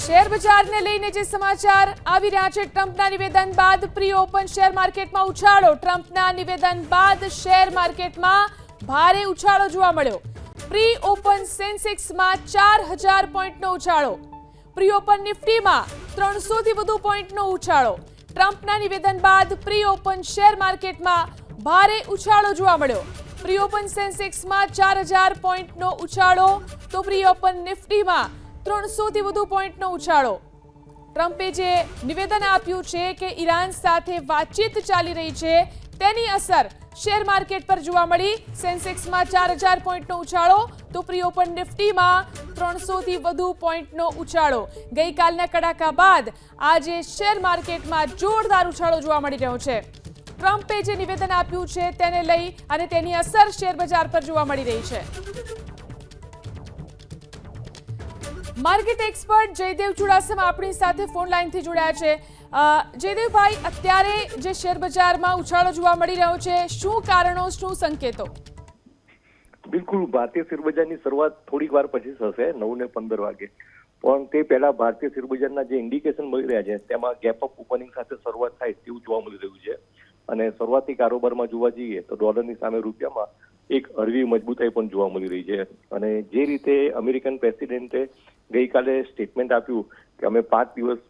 Share બજારને લઈને જે સમાચાર આવી રહ્યા છે, ટ્રમ્પના નિવેદન બાદ પ્રી ઓપન શેર માર્કેટમાં ઉછાળો. ટ્રમ્પના નિવેદન બાદ શેર માર્કેટમાં ભારે ઉછાળો જોવા મળ્યો. પ્રી ઓપન સેન્સેક્સમાં 4000 પોઈન્ટનો ઉછાળો. પ્રી ઓપન નિફ્ટીમાં 300 થી વધુ પોઈન્ટનો ઉછાળો. ટ્રમ્પના નિવેદન બાદ પ્રી ઓપન શેર માર્કેટમાં ભારે ઉછાળો જોવા મળ્યો. પ્રી ઓપન સેન્સેક્સમાં 4000 પોઈન્ટનો ઉછાળો તો પ્રી ઓપન નિફ્ટીમાં 300 થી વધુ પોઈન્ટનો ઉછાળો. ટ્રમ્પે જે નિવેદન આપ્યું છે કે ઈરાન સાથે વાતચીત ચાલી રહી છે, તેની અસર શેર માર્કેટ પર જોવા મળી. સેન્સેક્સમાં 4000 પોઈન્ટનો ઉછાળો તો પ્રી ઓપન નિફ્ટીમાં 300 થી વધુ પોઈન્ટનો ઉછાળો. ગઈકાલના કડાકા બાદ આજે શેર માર્કેટમાં જોરદાર ઉછાળો જોવા મળી રહ્યો છે. ટ્રમ્પે જે નિવેદન આપ્યું છે તેને લઈ અને તેની અસર શેર બજાર પર જોવા મળી રહી છે. માર્કેટ એક્સપર્ટ જયદેવ ચુડાસમા આપણી સાથે ફોન લાઈનથી જોડાયા છે. જયદેવભાઈ, અત્યારે જે શેર બજારમાં ઉછાળો જોવા મળી રહ્યો છે, શું કારણો, શું સંકેતો? બિલકુલ, ભારતીય શેર બજારની શરૂઆત થોડીક વાર પછી થશે, 9:15 વાગે. પણ તે પહેલા ભારતીય શેર બજારના જે ઇન્ડિકેશન મળી રહ્યા છે તેમાં ગેપ અપ ઓપનિંગ સાથે શરૂઆત થાય તેવું જોવા મળી રહ્યું છે. અને શરૂઆતી કારોબારમાં જોવા જઈએ તો ડોલરની સામે રૂપિયામાં એક હળવી મજબૂતાઈ પણ જોવા મળી રહી છે. અને જે રીતે અમેરિકન પ્રેસિડેન્ટે ગઈકાલે સ્ટેટમેન્ટ આપ્યું કે અમે 5 દિવસ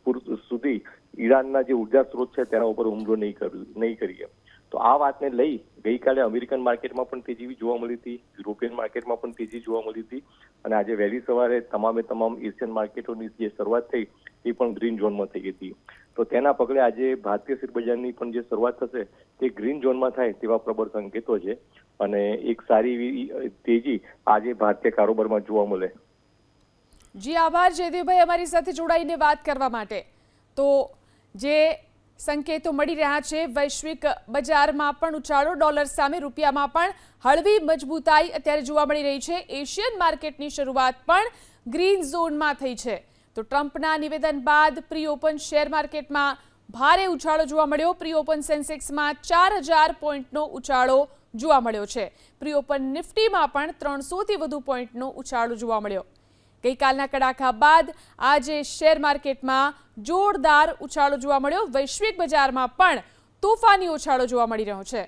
સુધી ઈરાનના જે ઉર્જા સ્ત્રોત છે તેના ઉપર હુમલો નહીં કરીએ, તો આ વાતને લઈ ગઈકાલે અમેરિકન માર્કેટમાં પણ તેજી જોવા મળી હતી, યુરોપિયન માર્કેટમાં પણ તેજી જોવા મળી હતી. અને આજે વહેલી સવારે તમામ એશિયન માર્કેટોની જે શરૂઆત થઈ તે પણ ગ્રીન ઝોનમાં થઈ હતી. તો તેના પગલે આજે ભારતીય શેર બજારની પણ જે શરૂઆત થશે તે ગ્રીન ઝોનમાં થાય તેવા પ્રબળ સંકેતો છે. અને એક સારી એવી તેજી આજે ભારતીય કારોબારમાં જોવા મળે. જી આભાર જયદેવભાઈ, અમારી સાથે જોડાઈને વાત કરવા માટે. તો જે સંકેતો મળી રહ્યા છે, વૈશ્વિક બજારમાં પણ ઉછાળો, ડોલર સામે રૂપિયામાં પણ હળવી મજબૂતાઈ અત્યારે જોવા મળી રહી છે. એશિયન માર્કેટની શરૂઆત પણ ગ્રીન ઝોનમાં થઈ છે. તો ટ્રમ્પના નિવેદન બાદ પ્રી ઓપન શેર માર્કેટમાં ભારે ઉછાળો જોવા મળ્યો. પ્રી ઓપન સેન્સેક્સમાં 4000 પોઈન્ટનો ઉછાળો જોવા મળ્યો છે. પ્રી ઓપન નિફ્ટીમાં પણ 300 થી વધુ પોઈન્ટનો ઉછાળો જોવા મળ્યો. ગઈકાલના કડાકા બાદ આજે શેર માર્કેટમાં જોરદાર ઉછાળો જોવા મળ્યો. વૈશ્વિક બજારમાં પણ તોફાની ઉછાળો જોવા મળી રહ્યો છે.